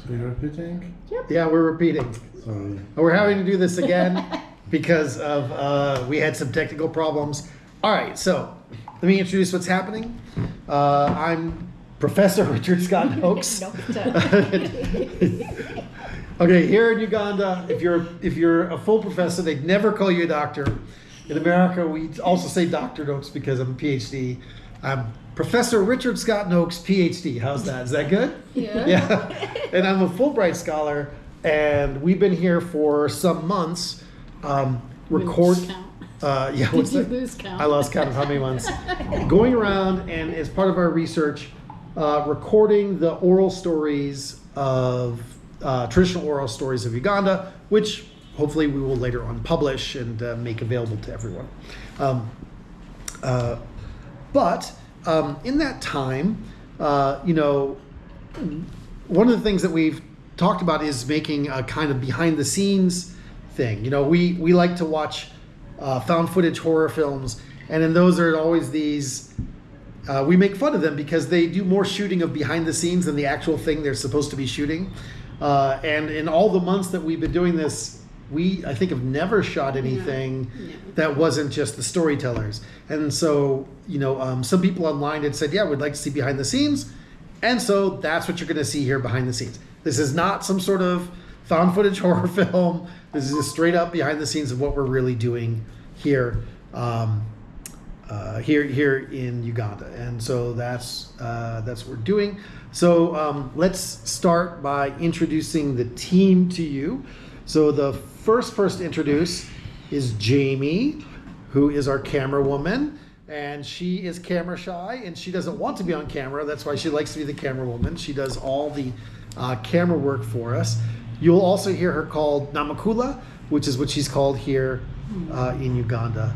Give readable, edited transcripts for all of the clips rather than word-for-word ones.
So you're repeating? Yep. Yeah, we're repeating. Sorry. We're having to do this again because of we had some technical problems. All right, so let me introduce what's happening. I'm Professor Richard Scott Noakes. Okay, here in Uganda, if you're a full professor, they'd never call you a doctor. In America, we also say Dr. Noakes because I'm a PhD. I'm Professor Richard Scott Noakes, PhD. How's that? Is that good? Yeah. Yeah. And I'm a Fulbright scholar, and we've been here for some months. Record. Yeah. Did you lose count? I lost count of how many months. Going around and as part of our research, recording the oral stories of traditional oral stories of Uganda, which hopefully we will later on publish and make available to everyone. But in that time, one of the things that we've talked about is making a kind of behind the scenes thing. We like to watch found footage horror films, and in those are always these, we make fun of them because they do more shooting of behind the scenes than the actual thing they're supposed to be shooting. And in all the months that we've been doing this, I think have never shot anything that wasn't just the storytellers. And so, some people online had said, yeah, we'd like to see behind the scenes. And so that's what you're going to see here behind the scenes. This is not some sort of found footage horror film. This is just straight up behind the scenes of what we're really doing here, here in Uganda. And so that's what we're doing. So let's start by introducing the team to you. So the first person to introduce is Jamie, who is our camera woman, and she is camera shy, and she doesn't want to be on camera. That's why she likes to be the camera woman. She does all the camera work for us. You'll also hear her called Namakula, which is what she's called here in Uganda.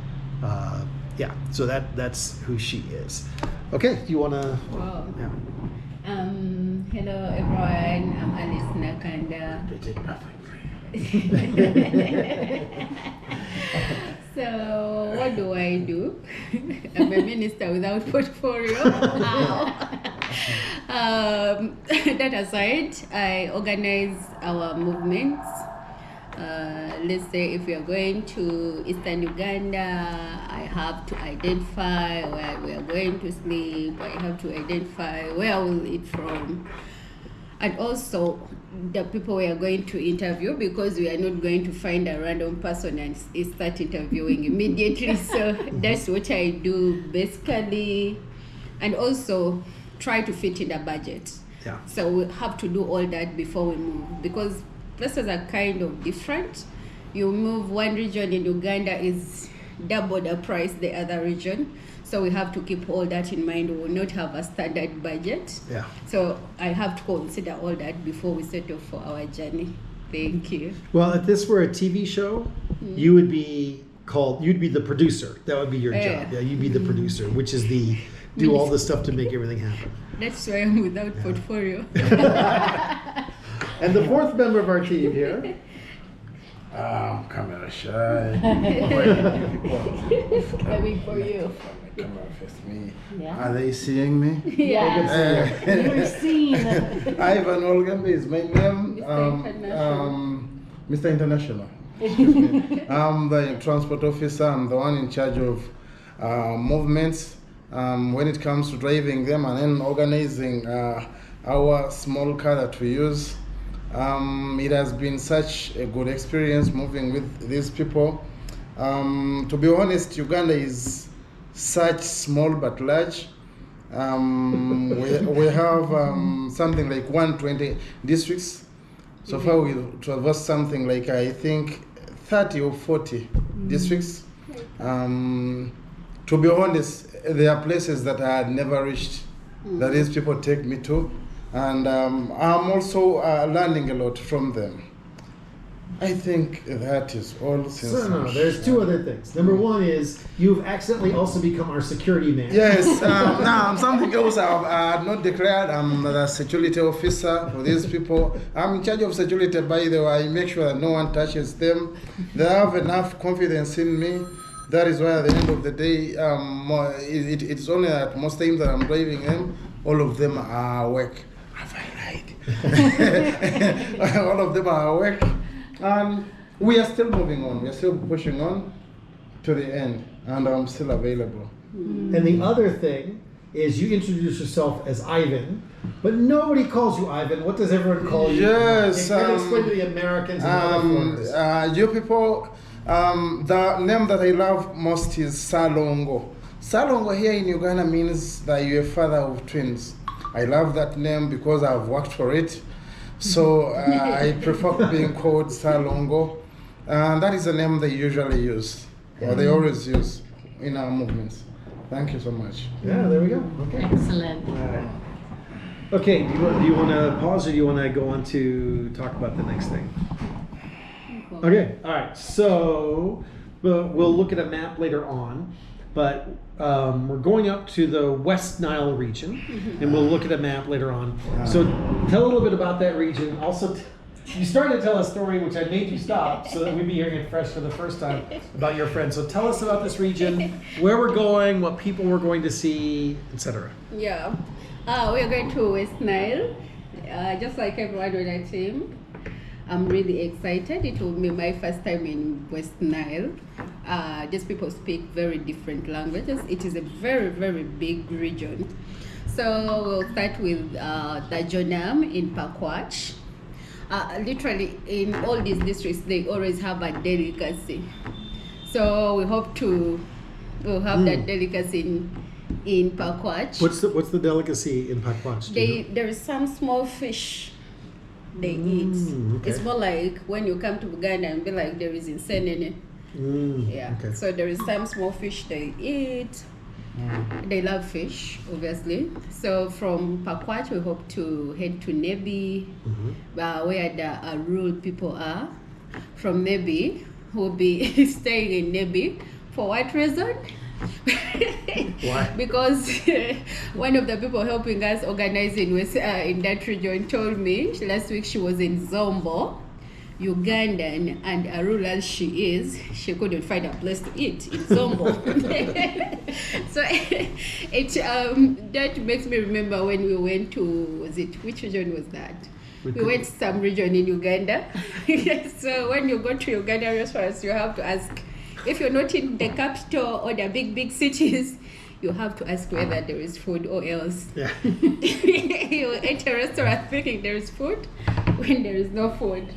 Yeah, so that's who she is. Okay, do you want to? Wow. Yeah. Hello everyone, I'm Alice Nakandha. So what do I do? I'm a minister without portfolio. That aside, I organize our movements. Let's say if we are going to Eastern Uganda, I have to identify where we are going to sleep. I have to identify where we'll eat from. And also the people we are going to interview, because we are not going to find a random person and start interviewing immediately. So that's what I do basically. And also try to fit in the budget. Yeah. So we have to do all that before we move, because places are kind of different. You move one region in Uganda is double the price the other region. So we have to keep all that in mind. We will not have a standard budget. Yeah. So I have to consider all that before we set off for our journey. Thank you. Well, if this were a TV show, you'd be the producer. That would be your job. Yeah, you'd be the producer, which is do all the stuff to make everything happen. That's why I'm without portfolio. And the fourth member of our team here. Camera shy. Coming for you. Camera face me. Yeah. Are they seeing me? Yeah. You were seen. Ivan Walugembe is my name. Mr. International. Excuse me. I'm the transport officer. I'm the one in charge of movements when it comes to driving them and then organizing our small car that we use. It has been such a good experience moving with these people. To be honest, Uganda is such small but large. We have something like 120 districts. So far we traversed something like, I think, 30 or 40 districts. To be honest, there are places that I had never reached that these people take me to. And I'm also learning a lot from them. I think that is all. No, there's two other things. Number one is you've accidentally also become our security man. Yes, I'm something else I've not declared. I'm the security officer for these people. I'm in charge of security, by the way. I make sure that no one touches them. They have enough confidence in me. That is why at the end of the day, it's only that most times that I'm driving them, all of them are awake. Have I lied? All of them are awake. And we are still moving on. We are still pushing on to the end. And I'm still available. And the other thing is you introduce yourself as Ivan, but nobody calls you Ivan. What does everyone call you? Yes. Can you explain to the Americans and other foreigners? You people, the name that I love most is Ssalongo. Ssalongo here in Uganda means that you're a father of twins. I love that name because I've worked for it. So I prefer being called Ssalongo. That is a name they usually use, or they always use in our movements. Thank you so much. Yeah, there we go. Okay. Excellent. All right. Okay, do you want to pause or do you want to go on to talk about the next thing? Okay, all right. So we'll look at a map later on, but we're going up to the West Nile region, and we'll look at a map later on. So tell a little bit about that region. Also, you started to tell a story which I made you stop so that we'd be hearing it fresh for the first time about your friend. So tell us about this region, where we're going, what people we're going to see, etc. Yeah. We are going to West Nile. Just like everyone on our team, I'm really excited. It will be my first time in West Nile. These people speak very different languages. It is a very, very big region. So we'll start with the Jonam in Pakwach. Literally, in all these districts, they always have a delicacy. So we hope we'll have that delicacy in Pakwach. What's the delicacy in Pakwach? There is some small fish they eat. Okay. It's more like when you come to Uganda and be like, there is insanity. Yeah. Okay. So there is some small fish they eat. They love fish, obviously. So from Pakwach, we hope to head to Nebi, where the rural people are. From Nebi, we'll be staying in Nebi. For what reason? Why? Because one of the people helping us organizing in that region told me last week she was in Zombo, Ugandan, and a rural as she is, she couldn't find a place to eat in Zombo. So that makes me remember when we went to, which region was that? We went to some region in Uganda. So when you go to Uganda restaurants, you have to ask, if you're not in the capital or the big cities, you have to ask whether there is food or else. Yeah. You enter a restaurant thinking there is food when there is no food.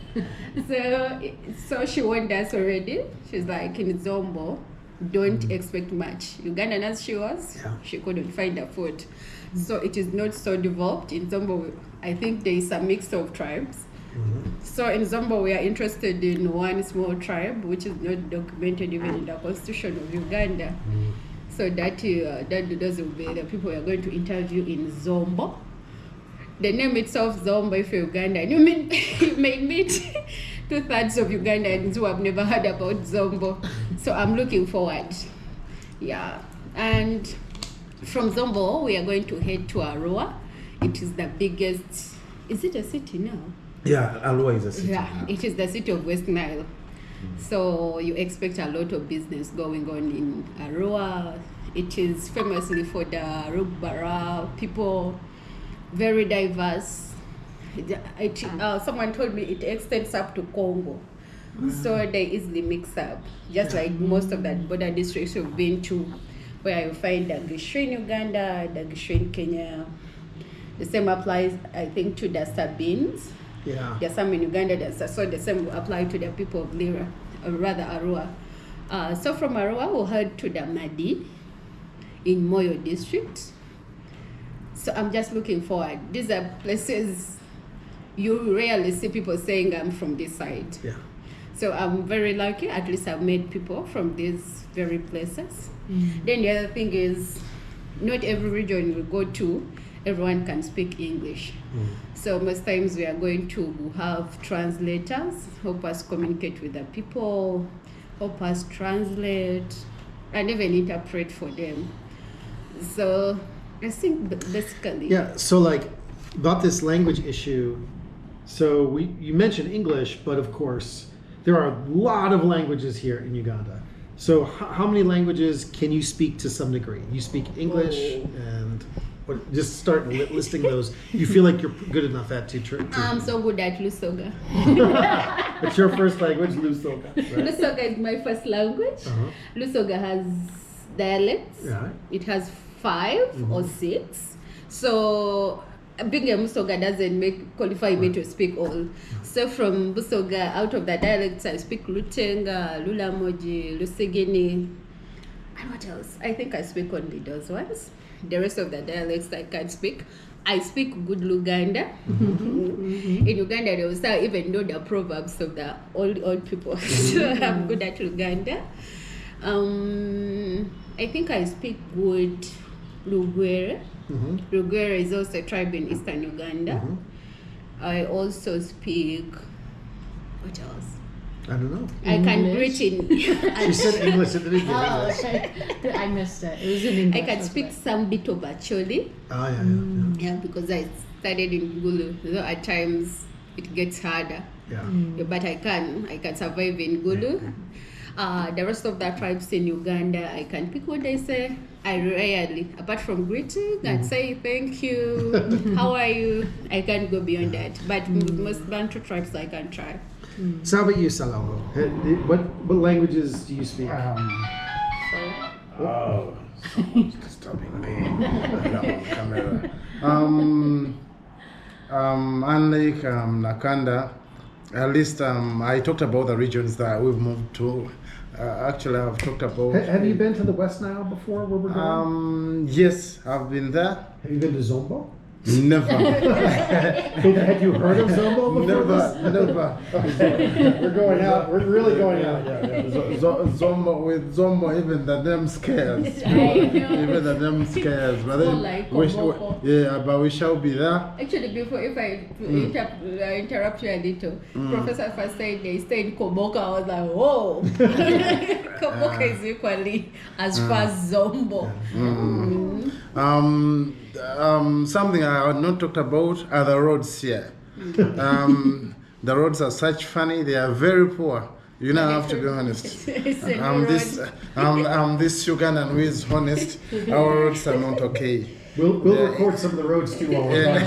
So she warned us already. She's like, in Zombo, don't expect much. Ugandan as she was, she couldn't find the food. So it is not so developed. In Zombo, I think there is a mix of tribes. So in Zombo, we are interested in one small tribe, which is not documented even in the constitution of Uganda. So those will be the people we are going to interview in Zombo. The name itself, Zombo, if you're Ugandan, you may meet 2/3 of Ugandans who have never heard about Zombo. So I'm looking forward. Yeah. And from Zombo, we are going to head to Arua. It is the biggest, is it a city now? Yeah, Arua is a city. Yeah, it is the city of West Nile. So you expect a lot of business going on in Arua. It is famously for the Rugbara people, very diverse. Someone told me it extends up to Congo. So they easily mix up, just like most of the border districts we've been to, where you find the Gishu in Uganda, the Gishu in Kenya. The same applies, I think, to the Sabines. Yeah. There's some in Uganda, so the same will apply to the people of Lira, or rather Arua. So from Arua, we'll head to the Madi in Moyo district. So I'm just looking forward. These are places you rarely see people saying I'm from this side. Yeah. So I'm very lucky, at least I've met people from these very places. Then the other thing is, not every region we go to, everyone can speak English. So most times we are going to have translators, help us communicate with the people, help us translate, and even interpret for them. So I think basically. Yeah, so like about this language issue, so you mentioned English, but of course there are a lot of languages here in Uganda. So how many languages can you speak to some degree? You speak English and... Just start listing those. You feel like you're good enough at to I'm so good at Lusoga. It's your first language, Lusoga. Right? Lusoga is my first language. Lusoga has dialects. Yeah. It has 5 or 6. So being a Musoga doesn't qualify me to speak all. So from Busoga, out of the dialects, I speak Lutenga, Lulamoji, Lusigini, and what else? I think I speak only those ones. The rest of the dialects I can't speak. I speak good Luganda. In Uganda, they will say even know the proverbs of the old people. So I'm good at Luganda. I think I speak good Lugwere. Lugwere is also a tribe in eastern Uganda. I also speak, what else? I don't know. I can greet in. She said English at the beginning. Oh, okay. I missed it. It was in English. I can speak some bit of Acholi. Oh, yeah. Yeah, because I studied in Gulu. So at times it gets harder. Yeah. But I can survive in Gulu. The rest of the tribes in Uganda, I can pick what they say. I rarely, apart from greeting and say thank you, how are you, I can't go beyond that. But with most Bantu tribes, I can try. So how about you, Ssalongo? What languages do you speak? Oh, someone's disturbing me. Camera. Unlike Nakanda, at least I talked about the regions that we've moved to. Actually, I've talked about. Have you been to the West Nile before, where we're going? Yes, I've been there. Have you been to Zombo? Never. Had you heard of Zombo before? Never. We're going out. We're really going out. With Zombo, even the name scares. Even the name scares. But then, Like but we shall be there. Actually, before, if I interrupt you a little, Professor first said they stay in Koboka. I was like, whoa. Koboka is equally as far as Zombo. Something I had not talked about are the roads here. The roads are such funny. They are very poor. You know, I have to be honest. I'm this Ugandan who is honest. Our roads are not okay. We'll record some of the roads too while we're gone.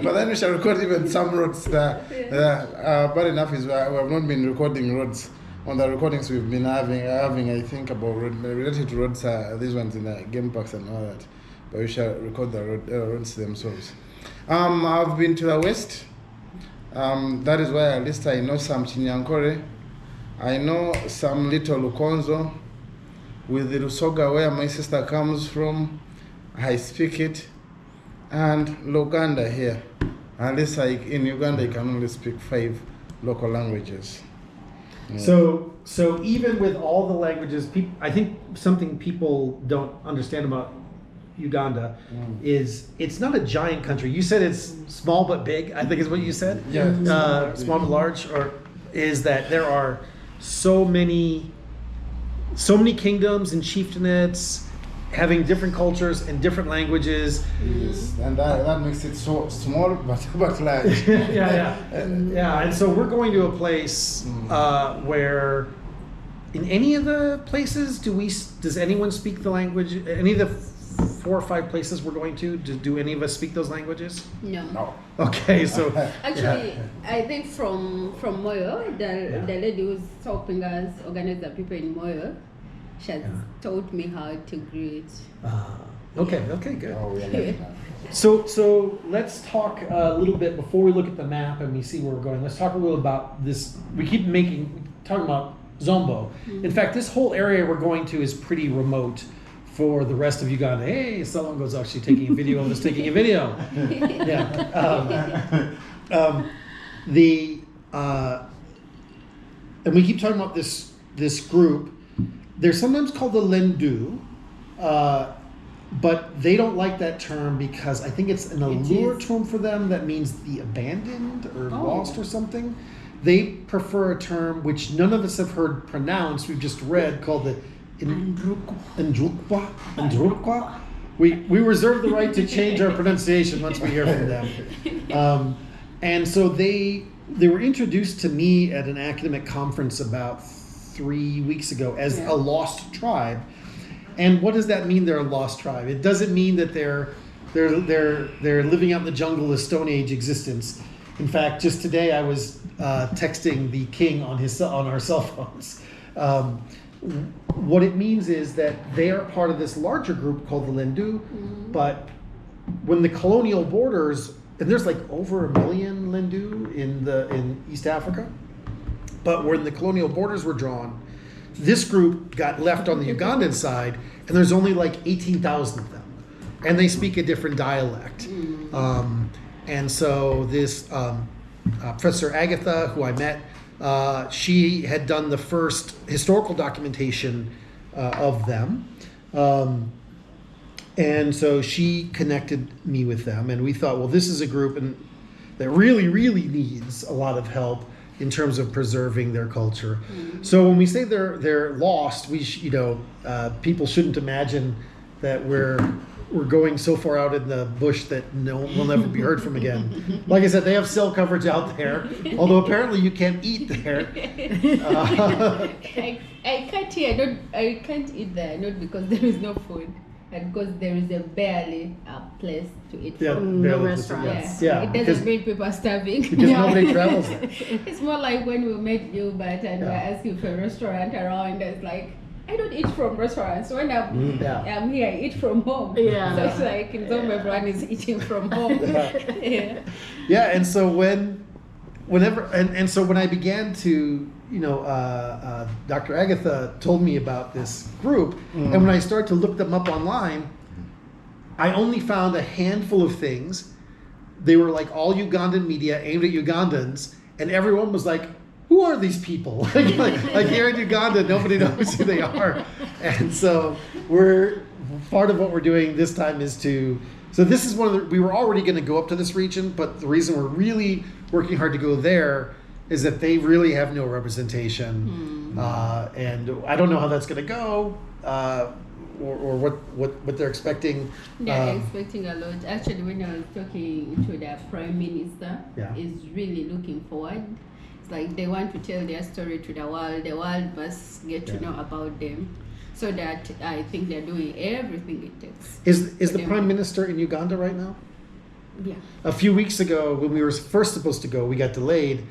But then we shall record even some roads that bad enough is we have not been recording roads. On the recordings we've been having I think about related to roads, these ones in the game parks and all that. But we shall record the roads themselves. I've been to the west. That is why at least I know some Chinyankore. I know some little Lukonzo. With the Lusoga, where my sister comes from, I speak it. And Luganda here. At least in Uganda, you can only speak 5 local languages. Yeah. So even with all the languages, I think something people don't understand about Uganda is it's not a giant country. You said it's small but big, I think is what you said. Yeah. Small but large, or is that there are so many kingdoms and chieftainates having different cultures and different languages. Yes, and that makes it so small but large. Yeah. And so we're going to a place where, in any of the places, does anyone speak the language? Any of the 4 or 5 places we're going to, do any of us speak those languages? No. Okay, so actually, I think from Moyo, the lady who's helping us organize the people in Moyo, she has taught me how to greet. Okay, good. Oh, yeah. So let's talk a little bit before we look at the map and we see where we're going. Let's talk a little about this. We keep talking about Zombo. In fact, this whole area we're going to is pretty remote for the rest of Uganda. Hey, Ssalongo's actually taking a video of us taking a video. And we keep talking about this group. They're sometimes called the Lendu, but they don't like that term because I think it's an allure term for them that means the abandoned or lost or something. They prefer a term which none of us have heard pronounced. We've just read called the Ndrukwa. We reserve the right to change our pronunciation once we hear from them. And so they were introduced to me at an academic conference about 3 weeks ago as a lost tribe. And what does that mean? They're a lost tribe. It doesn't mean that they're living out in the jungle a Stone Age existence. In fact, just today I was texting the king on our cell phones. What it means is that they are part of this larger group called the Lendu, but when the colonial borders, and there's like over 1 million Lendu in East Africa, but when the colonial borders were drawn, this group got left on the Ugandan side, and there's only like 18,000 of them, and they speak a different dialect. And so this Professor Agatha, who I met, she had done the first historical documentation of them. And so she connected me with them, and we thought, well, this is a group that really, really needs a lot of help in terms of preserving their culture. So when we say they're lost, people shouldn't imagine that we're going so far out in the bush that we'll never be heard from again. Like I said, they have cell coverage out there, although apparently you can't eat there. I can't eat there, not because there is no food, but because there is barely a place to eat from. No restaurants. Yeah. It doesn't make people starving. Because nobody travels there. It's more like when we met you, but we're asking for a restaurant around. It's like, I don't eat from restaurants. When I'm here, I eat from home. Yeah. So it's like in Zomba, everyone is eating from home. Yeah, and so when I began to, Dr. Agatha told me about this group, and when I started to look them up online, I only found a handful of things. They were like all Ugandan media aimed at Ugandans, and everyone was like, who are these people? like here in Uganda, nobody knows who they are. And so part of what we're doing this time is so this is we were already going to go up to this region, but the reason we're really working hard to go there is that they really have no representation. And I don't know how that's going to go, or what they're expecting. They're expecting a lot. Actually, when I was talking to the Prime Minister, is really looking forward. It's like they want to tell their story to the world must get to know about them. So that I think they're doing everything it takes. Is the Prime Minister in Uganda right now? Yeah. A few weeks ago, when we were first supposed to go, we got delayed.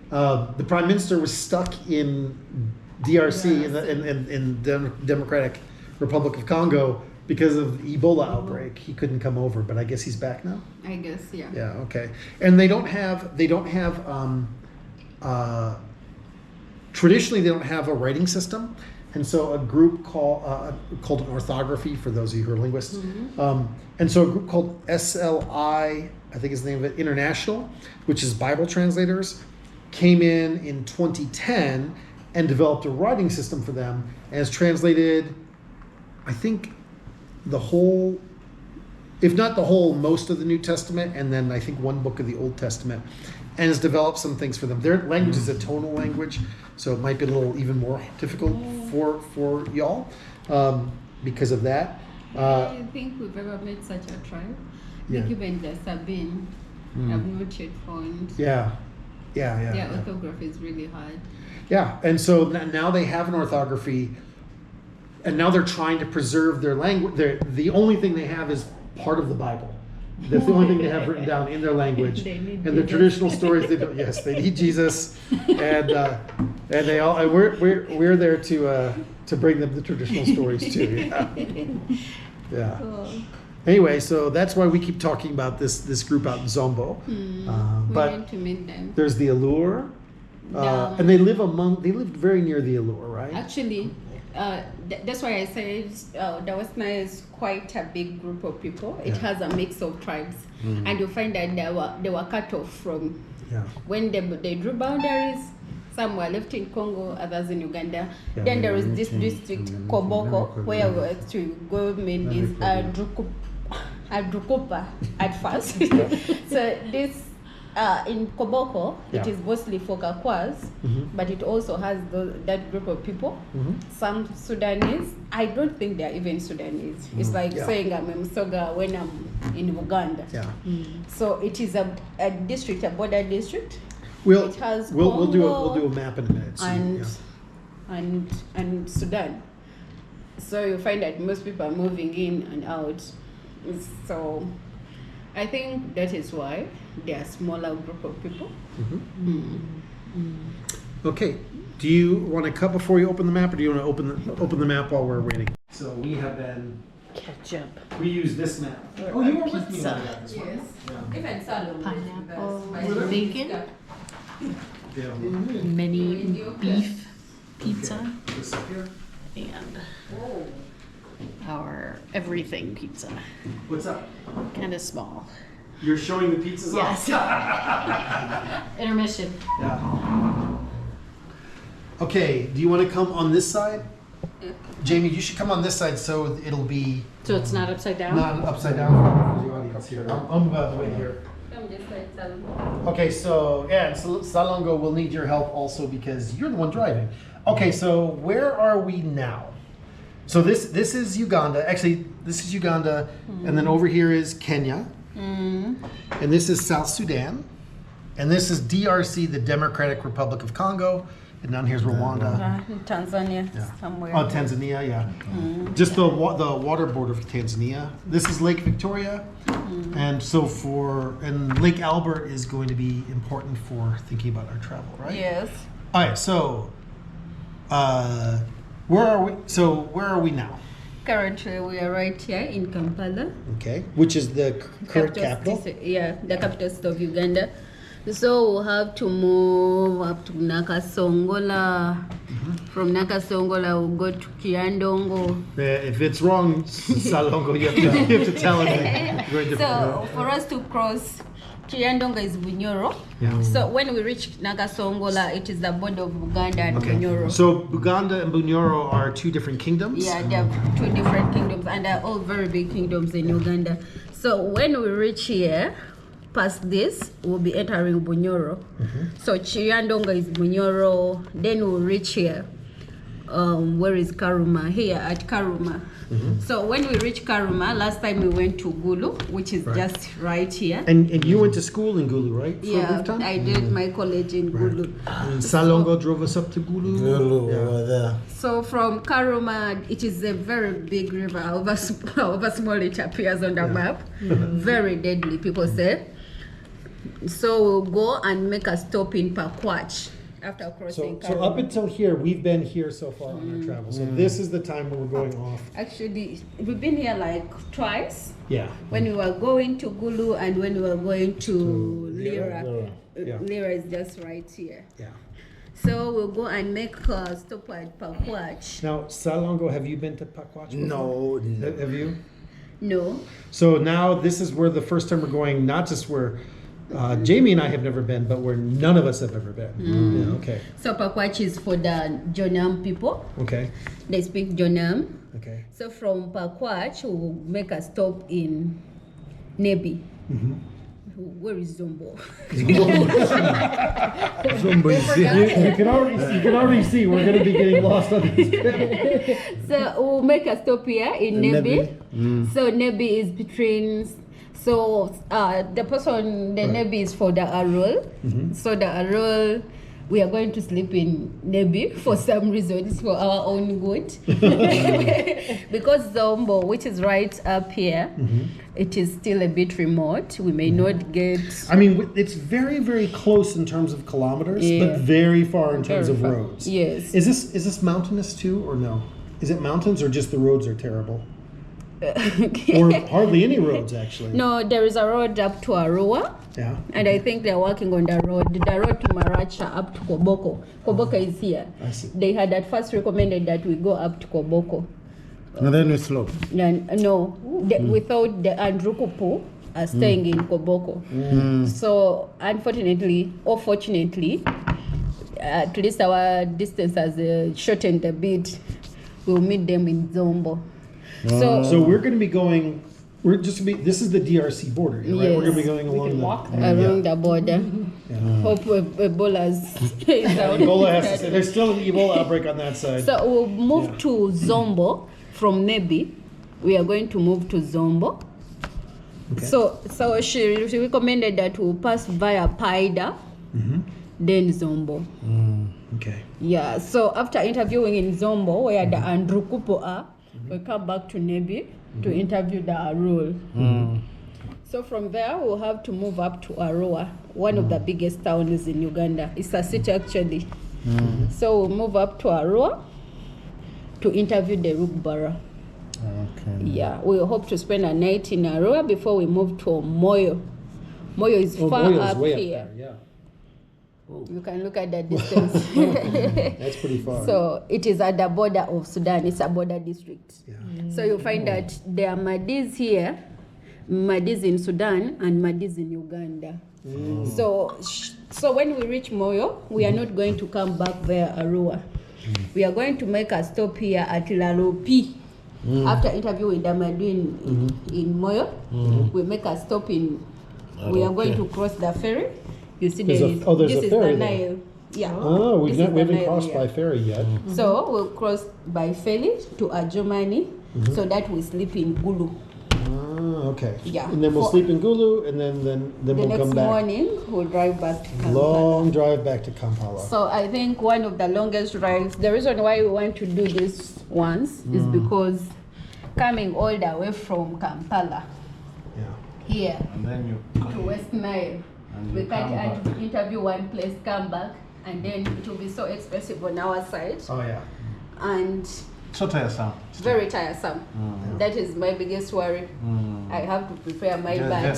The Prime Minister was stuck in DRC, in the Democratic Republic of Congo, because of the Ebola outbreak. He couldn't come over, but I guess he's back now. I guess, yeah. Yeah. Okay. And they don't have. Traditionally, they don't have a writing system, and so a group called an orthography, for those of you who are linguists, and so a group called SLI, I think is the name of it, International, which is Bible translators, came in 2010 and developed a writing system for them, and has translated, I think, the whole, if not the whole, most of the New Testament, and then I think one book of the Old Testament, and has developed some things for them. Their language is a tonal language, so it might be a little even more difficult for y'all because of that. I think we've ever met such a tribe. I think even the Sabine have not yet found. Yeah. Their orthography is really hard. Yeah, and so now they have an orthography, and now they're trying to preserve their language. The only thing they have is part of the Bible. That's the only thing they have written down in their language. And the traditional stories, they need Jesus, and they all. And we're there to bring them the traditional stories too. Yeah. Cool. Anyway, so that's why we keep talking about this group out in Zombo. But we need to meet them. there's the Allure, and they live very near the Allure, right? Actually, that's why I said the Western is quite a big group of people. It has a mix of tribes, and you find that they were cut off from when they drew boundaries. Some were left in Congo, others in Uganda. Then there is this district Koboko, where we actually government is Adrukupa at first. So this in Koboko, it is mostly for Kakwas, but it also has that group of people. Some Sudanese. I don't think they are even Sudanese. It's like saying I'm a Msoga when I'm in Uganda. So it is a district, a border district. We'll it has do a map in a minute. And Sudan. So you find that most people are moving in and out. So I think that is why there are smaller group of people. Okay. Do you want to cut before you open the map, or do you want to open the map while we're waiting? So we have been. Ketchup. We use this map. Oh, you were with me Pizza. when I got this one. Yes. Yeah. Even Ssalongo. Pineapple, That's- bacon, Yeah. mini beef pizza, This up here. and Oh. our everything pizza. What's up? Kind of small. You're showing the pizzas off? Yes. Intermission. Yeah. Okay, do you want to come on this side? Jamie, you should come on this side so it'll be So it's not upside down? not upside down for the audience here. I'll move out of the way here. Come this way, Ssalongo. Okay, so yeah, and Ssalongo will need your help also because you're the one driving. Okay, so where are we now? So this is Uganda. Actually, this is Uganda, and then over here is Kenya, and this is South Sudan, and this is DRC, the Democratic Republic of Congo, and down here's Rwanda. Tanzania, Yeah. somewhere. Oh, Tanzania, yeah. Just the water border of Tanzania. This is Lake Victoria, and so and Lake Albert is going to be important for thinking about our travel, right? Yes. All right, so where are we? So where are we now? Currently, we are right here in Kampala. Okay, which is the current capital? Yeah, the capital city of Uganda. So we'll have to move up to Nakasongola. From Nakasongola, we'll go to Kiandongo. If it's wrong, Ssalongo, you have to tell us. Very different. So for us to cross, Kiandongo is Bunyoro. Yeah. So when we reach Nakasongola, it is the border of Uganda and Bunyoro. So Uganda and Bunyoro are two different kingdoms? Yeah, they are two different kingdoms, and they're all very big kingdoms in Uganda. So when we reach here, past this, we'll be entering Bunyoro. So Chiriandonga is Bunyoro. Then we'll reach here. Where is Karuma? Here at Karuma. So when we reach Karuma, last time we went to Gulu, which is just right here. And you went to school in Gulu, right? For a Yeah, brief time? I did my college in Gulu. And Ssalongo drove us up to Gulu. Over there. So from Karuma, it is a very big river. However small it appears on the map. Very deadly, people say. So we'll go and make a stop in Pakwach after crossing So up until here, we've been here so far on our travel. So this is the time when we're going off. Actually, we've been here like twice. Yeah. When we were going to Gulu and when we were going to Lira. Yeah. Lira is just right here. Yeah. So we'll go and make a stop at Pakwach. Now, Ssalongo, have you been to Pakwach before? No. Have you? No. So now this is where the first time we're going, not just where Jamie and I have never been, but where none of us have ever been. Yeah, okay. So Pakwach is for the Jonam people. Okay. They speak Jonam. Okay. So from Pakwach, we'll make a stop in Nebi. Where is Zombo? Zombo is You can already see we're going to be getting lost on this. So we'll make a stop here in Nebi. So Nebi is between. So the Nebi is for the Arul. So the Arul, we are going to sleep in Nebi for some reason. It's for our own good. Because Zombo, which is right up here, it is still a bit remote. We may not get. I mean, it's very, very close in terms of kilometers, Yeah. but very far in terms Very of far. roads. Yes. Is this mountainous too, or no? Is it mountains, or just the roads are terrible? Or hardly any roads, actually. No, there is a road up to Arua. Yeah. And I think they're working on the road to Maracha up to Koboko. Koboko is here. I see. They had at first recommended that we go up to Koboko. And then we slope. No, without the Andrukupu are staying in Koboko. So unfortunately, or fortunately, at least our distance has shortened a bit. We'll meet them in Zombo. So we're going to be going. This is the DRC border, here, right? We're going to be going along the. Along the border. Hope Ebola's is out. Ebola has to say there's still an Ebola outbreak on that side. So we'll move to Zombo from Nebi. We are going to move to Zombo. Okay. So she recommended that we'll pass via Paida, then Zombo. Okay. Yeah. So after interviewing in Zombo, where the Andrukupo are, we come back to Nebi to interview the Arul. So from there, we'll have to move up to Arua, one of the biggest towns in Uganda. It's a city actually. So we'll move up to Arua to interview the Rugbara. Okay. Yeah, we hope to spend a night in Arua before we move to Moyo. Moyo is far Moyo's up way here. up there, You can look at the distance. yeah. That's pretty far. So it is at the border of Sudan. It's a border district. yeah. So you'll find that there are Madis here, Madis in Sudan, and Madis in Uganda. So when we reach Moyo, we are not going to come back via Arua. We are going to make a stop here at Lalopi. After interviewing Damadu in Moyo, we make a stop in. We are going to cross the ferry. You see, There's this a is ferry the there. Nile. Yeah. Oh, we This is the haven't Nile crossed here. by ferry yet. So we'll cross by ferry to Adjumani, so that we sleep in Gulu. Ah, okay. Yeah. And then we'll sleep in Gulu, and then The we'll next come back. morning, we'll drive back to Kampala. Long drive back to Kampala. So I think one of the longest drives, the reason why we want to do this once is because coming all the way from Kampala Yeah. here And then you to West Nile, And we you can't come back. interview one place, come back, and then it will be so expensive on our side Oh yeah. and so tiresome. very tiresome. That is my biggest worry. I have to prepare my bag.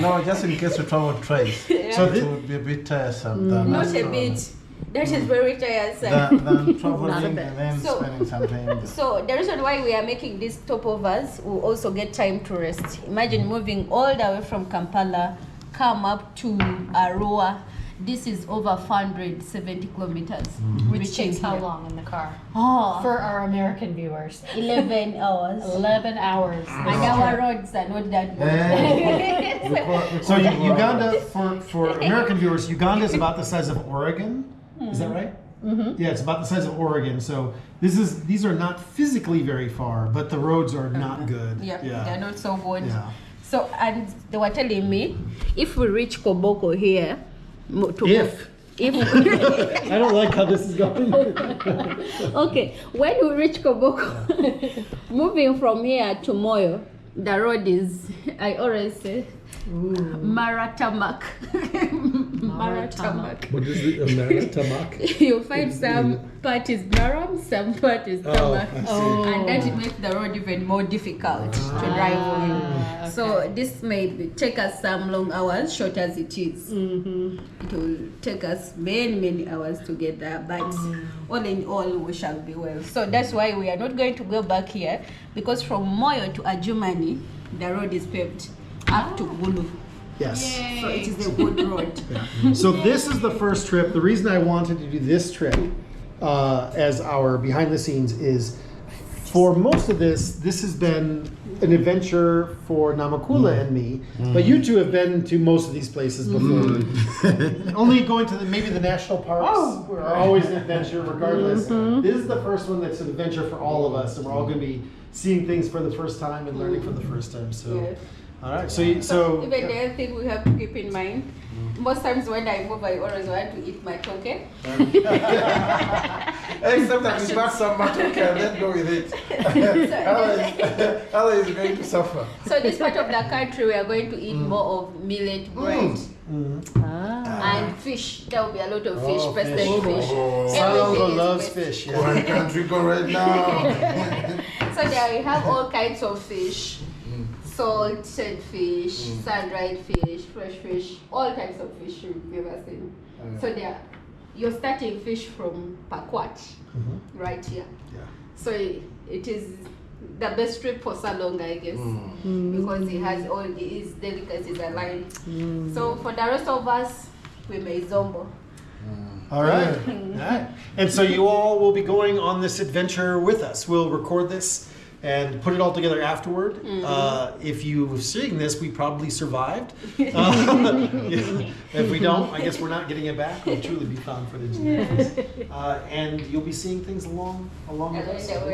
No, just in case you travel twice, So it thi- would be a bit tiresome. Than Not us a traveling. bit. That is very tiresome. Than traveling bit. and then So- spending some time there. So the reason why we are making these stopovers, we'll also get time to rest. Imagine moving all the way from Kampala, come up to Arua. This is over 470 kilometers. Which reaching takes how here. long in the car? Oh, For our American viewers, 11 hours. 11 hours. And our roads are not that Yeah. good. So Uganda, for American viewers, Uganda is about the size of Oregon. Is that right? Yeah, it's about the size of Oregon. So these are not physically very far, but the roads are not good. Yeah, they're not so good. Yeah. So, and they were telling me, if we reach Koboko here, if I don't like how this is going. okay, when we reach Koboko, moving from here to Moyo, the road is, I always say, Maratamak. Maratamak. What is it? Tamak? You find some part is Naram, some part is Tamak. And that makes the road even more difficult to drive on. So this may take us some long hours, short as it is. It will take us many hours to get there, but all in all, we shall be well. So that's why we are not going to go back here, because from Moyo to Adjumani, the road is paved up to Gulu. Yes. So it is a good road. So this is the first trip. The reason I wanted to do this trip as our behind the scenes is, for most of this has been an adventure for Namakula and me. But you two have been to most of these places before. Only going to maybe the national parks are always an adventure regardless. This is the first one that's an adventure for all of us, and we're all going to be seeing things for the first time and learning for the first time. So, Yes. all right. So Even the other thing we have to keep in mind, most times when I move, I always want to eat my toke. Except that we pack some matoke and then go with it. Otherwise you're going to suffer. So this part of the country, we are going to eat more of millet bread and fish. There will be a lot of fish, Oh, roasted fish. fish. Ssalongo Everything is loves best. fish. Yeah. One country go right now. So there we have all kinds of fish. Salted fish, sun-dried fish, fresh fish, all types of fish you've ever seen. So there, you're starting fish from Pakwat, right here. Yeah. So it is the best trip for Ssalongo, I guess, because he has all his delicacies aligned. So for the rest of us, we may zombo. All right. All right. And so you all will be going on this adventure with us. We'll record this and put it all together afterward. If you're seeing this, we probably survived. If we don't, I guess we're not getting it back. It'll truly be found footage. And you'll be seeing things along with us. Yeah.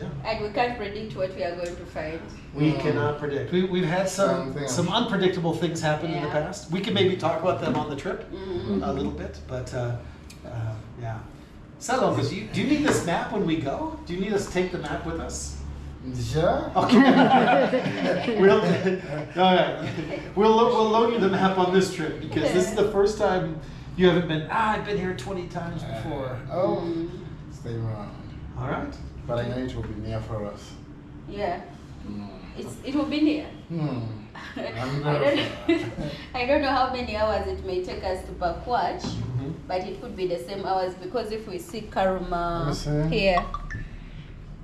Yeah. And we can't predict what we are going to find. We cannot predict. We've had some unpredictable things happen in the Yeah. past. We can maybe talk about them on the trip a little bit, but yeah. Ssalongo, do you need this map when we go? Do you need us to take the map with us? Sure. Okay. All right. We'll loan you the map on this trip because this is the first time you haven't been. I've been here 20 times before. Stay around. All right. But I know it will be near for us. Yeah. It will be near. I don't know how many hours it may take us to Pakwach, but it could be the same hours because if we see Karuma here,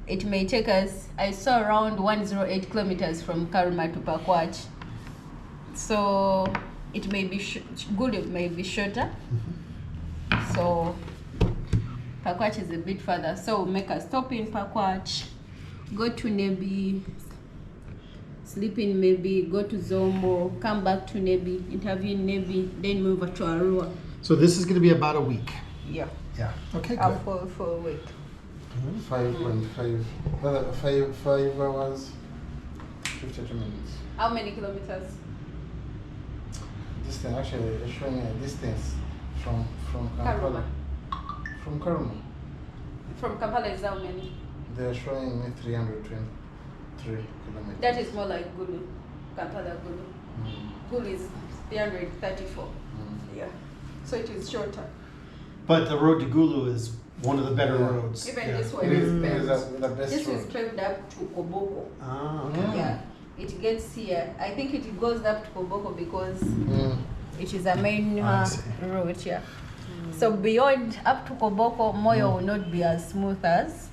it may take us, I saw around 108 kilometers from Karuma to Pakwach. So it may be good, it may be shorter. So Pakwach is a bit further. So we'll make a stop in Pakwach, go to Nebi, sleep in Maybe, go to Zombo, come back to Nebi, interview in Nebi, then move to Arua. So this is going to be about a week. Yeah. Yeah. Okay. Good. For a week. 5.5. 5 hours, 52 minutes. How many kilometers? Distance, actually, it's showing a distance from Karuma. Kampala. From Karuma. From Kampala is how many? They're showing me 323 kilometers. That is more like Gulu. Kampala Gulu. Gulu is 334. Yeah. So it is shorter. But the road to Gulu is one of the better roads. Even Yeah. this one It is is paved. the best This is road. paved up to Koboko. Ah, okay. Yeah. It gets here. I think it goes up to Koboko because it is a main I see. road, yeah. So beyond up to Koboko, Moyo will not be as smooth as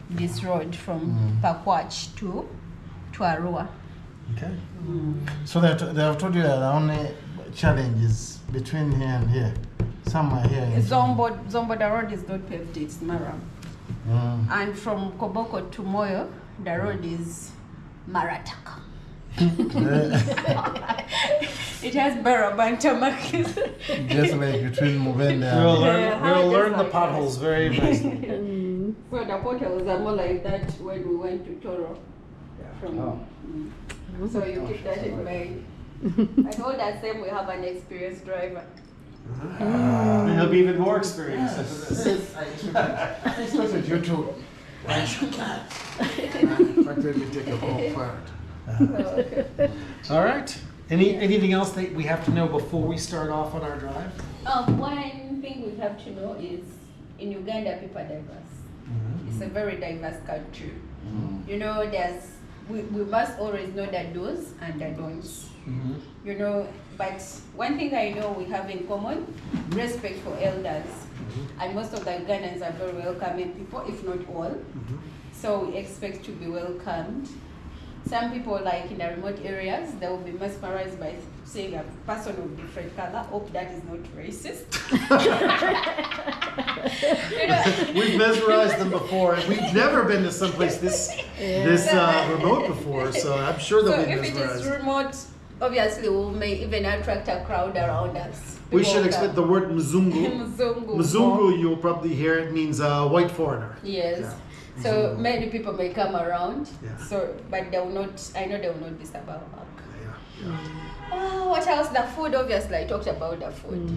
this road from Pakwach to Arua. Okay. So they have told you that the only challenge is between here and here. Somewhere here. in Zombo, the road is not paved, it's Maram. And from Koboko to Moyo, the road is Marataka. It has Barabantamak. Just like between Mubende We'll and... learn just the like potholes that. very nicely. So the potholes are more like that when we went to Toro. From, So you keep that in mind. I know that same we have an experienced driver. And he'll be even more experienced after this. I expected you to... I should not. Let me take a call forward. All right. Anything else that we have to know before we start off on our drive? One thing we have to know is in Uganda people are diverse. It's a very diverse country. You know, we must always know the do's and the don'ts. You know, but one thing I know we have in common, respect for elders. And most of the Ugandans are very welcoming people, if not all. So we expect to be welcomed. Some people, like in the remote areas, they will be mesmerized by seeing a person of different color. Hope that is not racist. You know, We've mesmerized them before, and we've never been to someplace this remote before, so I'm sure so they'll be if it is mesmerized. remote, obviously we may even attract a crowd around us. We People should will expect come. the word Mzungu. Mzungu. Mzungu, you'll probably hear it means white foreigner. Yes. Yeah. So many people may come around. Yeah. So, but they will not. I know they will not disturb our work. Yeah. Oh, what else? The food. Obviously, I talked about the food.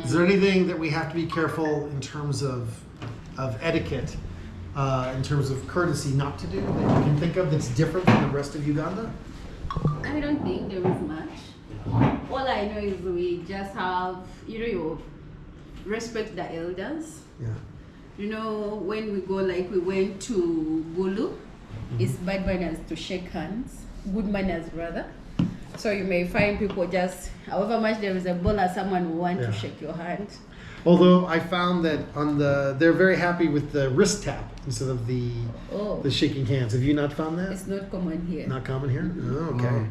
Is there anything that we have to be careful in terms of etiquette, in terms of courtesy not to do that you can think of that's different from the rest of Uganda? I don't think there is much. All I know is we just have, you respect the elders. Yeah. You know, when we go, like we went to Gulu, it's bad manners to shake hands, good manners rather. So you may find people just, however much there is a bowler, someone will want to shake your hand. Although I found that they're very happy with the wrist tap instead of the shaking hands. Have you not found that? It's not common here. Not common here? Oh, okay.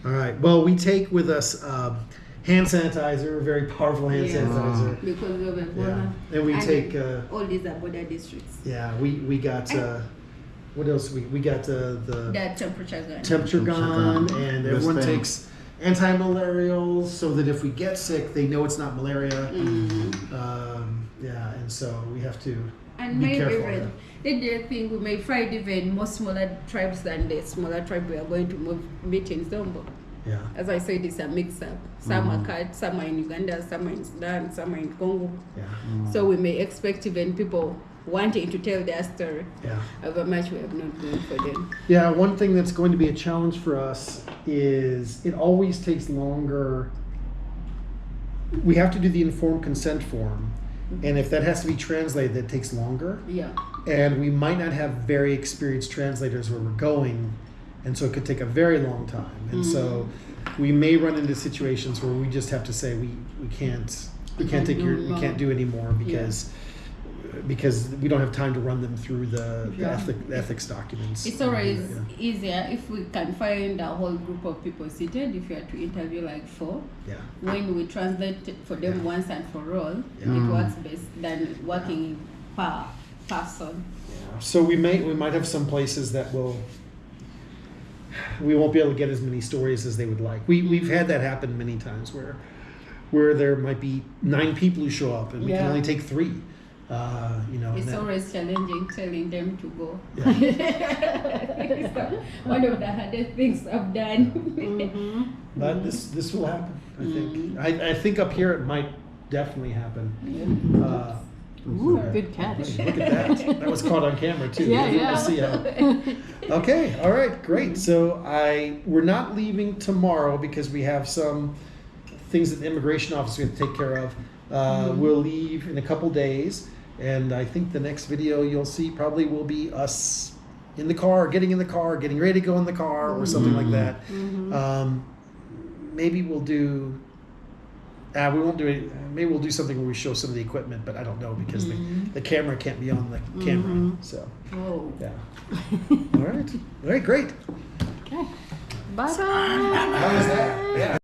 All right. Well, we take with us hand sanitizer, very powerful hand sanitizer. Because of Ebola. And we take all these are border districts. yeah, we got what else? We got the temperature gun. temperature gun, and everyone takes anti-malarials so that if we get sick, they know it's not malaria. Yeah, and so we have to And be maybe careful. even they think we may find even more smaller tribes than the smaller tribe we are going to meet in Zombo. Yeah. As I said, it's a mix-up. Some are cut, some are in Uganda, some are in Sudan, some are in Congo. Yeah. So we may expect even people wanting to tell their story, Yeah. however much we have not done for them. Yeah, one thing that's going to be a challenge for us is it always takes longer. We have to do the informed consent form, and if that has to be translated, that takes longer. Yeah. And we might not have very experienced translators where we're going, and so it could take a very long time. And so we may run into situations where we just have to say we can't take your we can't do anymore because we don't have time to run them through the ethics documents. It's always easier if we can find a whole group of people seated. If you are to interview like 4, Yeah. when we translate for them once and for all, Yeah. it works best than working per person. So we might have some places that we won't be able to get as many stories as they would like. We've had that happen many times where there might be 9 people who show up and we can Yeah. only take 3. You know, It's always challenging telling them to go. Yeah. It's one of the hardest things I've done. But this will happen. I think. I think up here it might definitely happen. Ooh, good catch. Look at that. That was caught on camera too. Yeah, yeah. We'll see how. Okay. All right. Great. So we're not leaving tomorrow because we have some things at the immigration office we have to take care of. We'll leave in a couple days, and I think the next video you'll see probably will be us in the car, getting ready to go in the car, or something like that. Maybe we'll do. We won't do it. Maybe we'll do something where we show some of the equipment, but I don't know because the camera can't be on the camera. So Oh. yeah. All right. Great. Okay. Bye bye. How was that? Yeah.